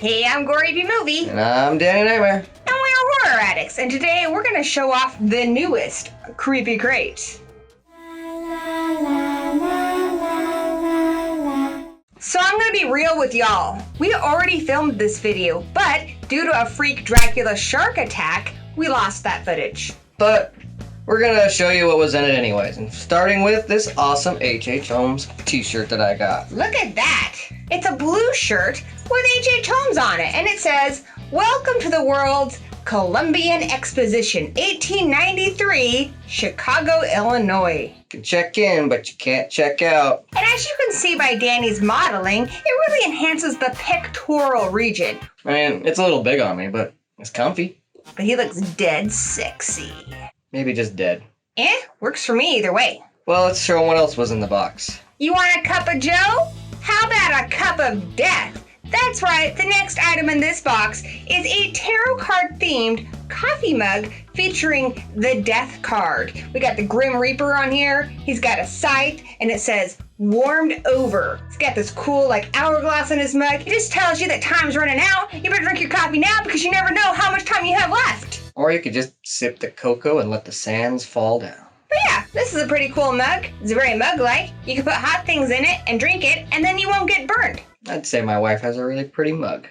Hey, I'm Gory Movie. And I'm Danny Nightmare. And we're Horror Addicts. And today we're going to show off the newest Creepy Crate. So I'm going to be real with y'all. We already filmed this video, but due to a freak Dracula shark attack, we lost that footage. But we're going to show you what was in it anyways. And starting with this awesome H.H. Holmes t-shirt that I got. Look at that. It's a blue shirt with H.H. Holmes on it. And it says, "Welcome to the world's Columbian Exposition, 1893, Chicago, Illinois." You can check in, but you can't check out. And as you can see by Danny's modeling, it really enhances the pectoral region. I mean, it's a little big on me, but it's comfy. But he looks dead sexy. Maybe just dead. Works for me either way. Well, let's show 'em what else was in the box. You want a cup of joe? How about a cup of death? That's right, the next item in this box is a tarot card themed coffee mug featuring the death card. We got the Grim Reaper on here, he's got a scythe, and it says warmed over. He's got this cool hourglass in his mug. It just tells you that time's running out. You better drink your coffee now because you never know how much time you have left. Or you could just sip the cocoa and let the sands fall down. But yeah, this is a pretty cool mug. It's very mug-like. You can put hot things in it and drink it, and then you won't get burned. I'd say my wife has a really pretty mug.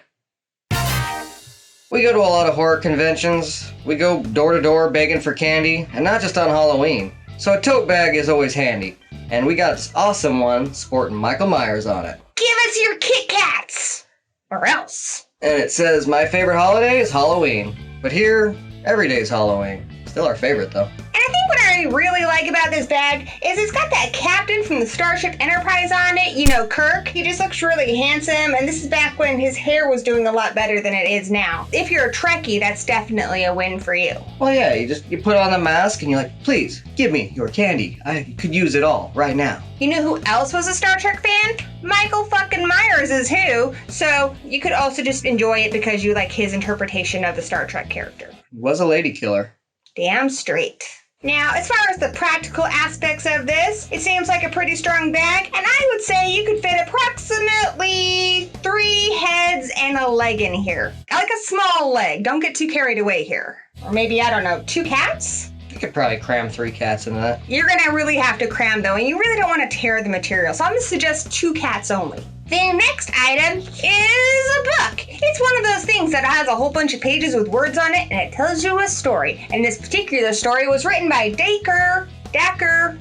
We go to a lot of horror conventions. We go door to door begging for candy, and not just on Halloween. So a tote bag is always handy. And we got this awesome one sporting Michael Myers on it. Give us your Kit Kats! Or else. And it says, my favorite holiday is Halloween. But here, every day's Halloween. Still our favorite though. And I think what I really like about this bag is it's got that captain from the Starship Enterprise on it. You know, Kirk. He just looks really handsome, and this is back when his hair was doing a lot better than it is now. If you're a Trekkie, that's definitely a win for you. Well, yeah, you put on the mask and you're like, please, give me your candy. I could use it all right now. You know who else was a Star Trek fan? Michael fucking Myers is who. So you could also just enjoy it because you like his interpretation of the Star Trek character. He was a lady killer. Damn straight. Now, as far as the practical aspects of this, it seems like a pretty strong bag, and I would say you could fit approximately 3 heads and a leg in here. Like a small leg. Don't get too carried away here. Or maybe, I don't know, 2 cats? You could probably cram 3 cats into that. You're gonna really have to cram though, and you really don't want to tear the material, so I'm gonna suggest 2 cats only. The next item is a book. It's one of those things that has a whole bunch of pages with words on it, and it tells you a story. And this particular story was written by Dacker,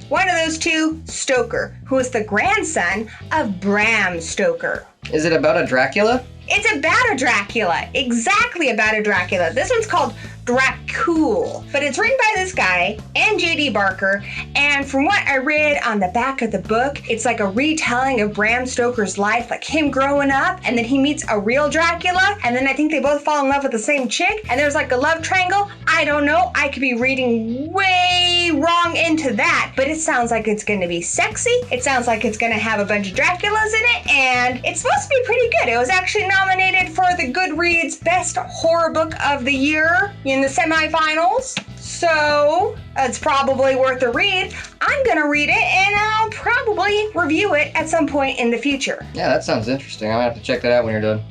one of those two, Stoker, who is the grandson of Bram Stoker. Is it about a Dracula? It's about a Dracula. Exactly about a Dracula. This one's called Dracul, but it's written by this guy and J.D. Barker, and from what I read on the back of the book, it's like a retelling of Bram Stoker's life, like him growing up, and then he meets a real Dracula, and then I think they both fall in love with the same chick, and there's like a love triangle. I don't know, I could be reading way wrong into that, but it sounds like it's gonna be sexy, it sounds like it's gonna have a bunch of Draculas in it, and it's supposed to be pretty good. It was actually nominated for the Goodreads Best Horror Book of the Year in the semifinals, so it's probably worth a read. I'm gonna read it and I'll probably review it at some point in the future. Yeah, that sounds interesting. I'm gonna have to check that out when you're done.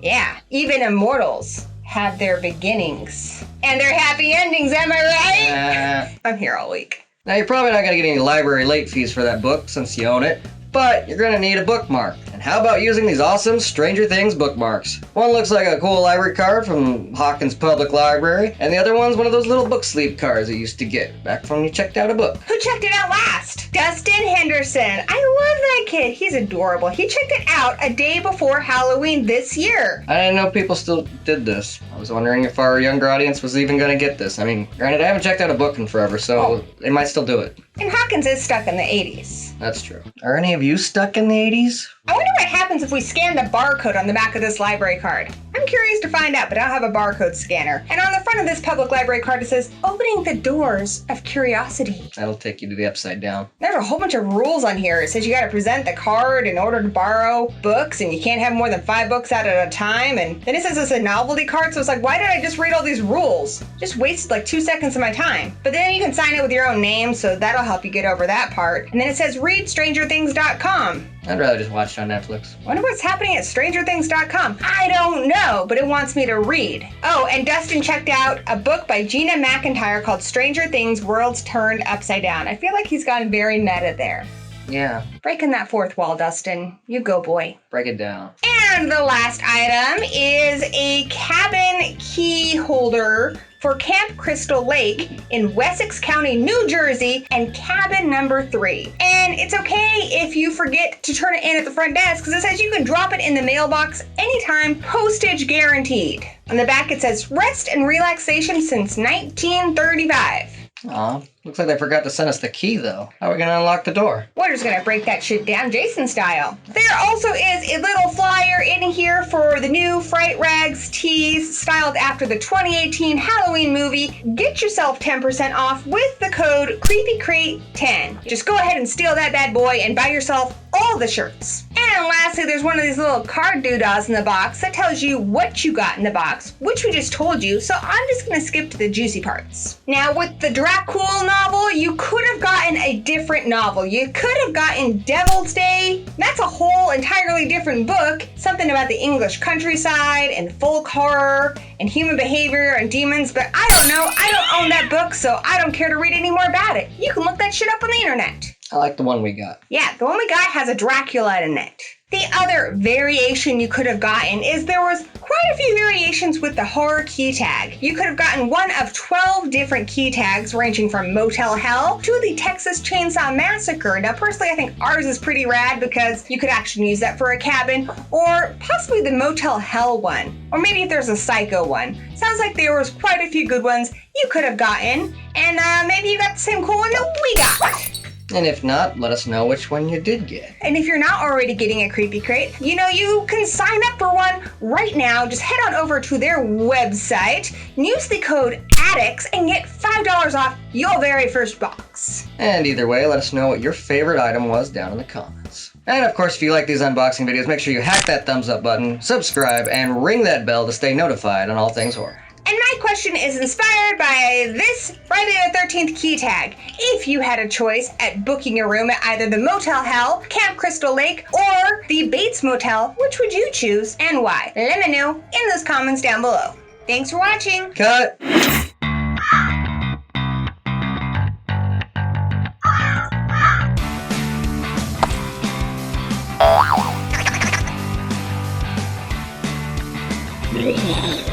Yeah, even immortals have their beginnings and their happy endings, am I right? I'm here all week. Now you're probably not gonna get any library late fees for that book since you own it, but you're gonna need a bookmark. And how about using these awesome Stranger Things bookmarks? One looks like a cool library card from Hawkins Public Library, and the other one's one of those little book sleeve cards you used to get back when you checked out a book. Who checked it out last? Dustin Henderson. I love that kid. He's adorable. He checked it out a day before Halloween this year. I didn't know people still did this. I was wondering if our younger audience was even gonna get this. I mean, granted, I haven't checked out a book in forever, so they might still do it. And Hawkins is stuck in the 80s. That's true. Are any of you stuck in the 80s? I wonder what happens if we scan the barcode on the back of this library card. I'm curious to find out, but I don't have a barcode scanner. And on the front of this public library card, it says, opening the doors of curiosity. That'll take you to the upside down. There's a whole bunch of rules on here. It says you gotta present the card in order to borrow books, and you can't have more than 5 books out at a time. And then it says it's a novelty card, so it's like, why did I just read all these rules? Just wasted like 2 seconds of my time. But then you can sign it with your own name, so that'll help you get over that part. And then it says read strangerthings.com. I'd rather just watch it on Netflix. Wonder what's happening at StrangerThings.com. I don't know, but it wants me to read. Oh, and Dustin checked out a book by Gina McIntyre called Stranger Things Worlds Turned Upside Down. I feel like he's gotten very meta there. Yeah. Breaking that fourth wall, Dustin. You go, boy. Break it down. And the last item is a cabin key holder for Camp Crystal Lake in Wessex County, New Jersey, and cabin number 3. And it's okay if you forget to turn it in at the front desk, because it says you can drop it in the mailbox anytime, postage guaranteed. On the back it says, rest and relaxation since 1935. Aw, looks like they forgot to send us the key, though. How are we gonna unlock the door? We're just gonna break that shit down Jason style. There also is a little flyer in here for the new Fright Rags tees styled after the 2018 Halloween movie. Get yourself 10% off with the code CreepyCrate10. Just go ahead and steal that bad boy and buy yourself all the shirts. And lastly, there's one of these little card doodahs in the box that tells you what you got in the box, which we just told you, so I'm just gonna skip to the juicy parts. Now, with the Dracul novel, you could have gotten a different novel. You could have gotten Devil's Day. That's a whole entirely different book, something about the English countryside and folk horror and human behavior and demons, but I don't know. I don't own that book, so I don't care to read any more about it. You can look that shit up on the internet. I like the one we got. Yeah, the one we got has a Dracula in it. The other variation you could have gotten is there was quite a few variations with the horror key tag. You could have gotten one of 12 different key tags ranging from Motel Hell to the Texas Chainsaw Massacre. Now personally I think ours is pretty rad because you could actually use that for a cabin, or possibly the Motel Hell one. Or maybe if there's a Psycho one. Sounds like there was quite a few good ones you could have gotten, and maybe you got the same cool one that we got. And if not, let us know which one you did get. And if you're not already getting a Creepy Crate, you know, you can sign up for one right now. Just head on over to their website and use the code ADDICTS and get $5 off your very first box. And either way, let us know what your favorite item was down in the comments. And of course, if you like these unboxing videos, make sure you hack that thumbs up button, subscribe, and ring that bell to stay notified on all things horror. And my question is inspired by this Friday the 13th key tag. If you had a choice at booking a room at either the Motel Hell, Camp Crystal Lake, or the Bates Motel, which would you choose and why? Let me know in those comments down below. Thanks for watching. Cut!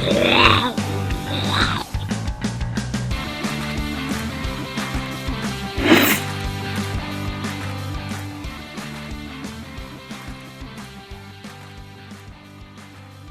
Yeah.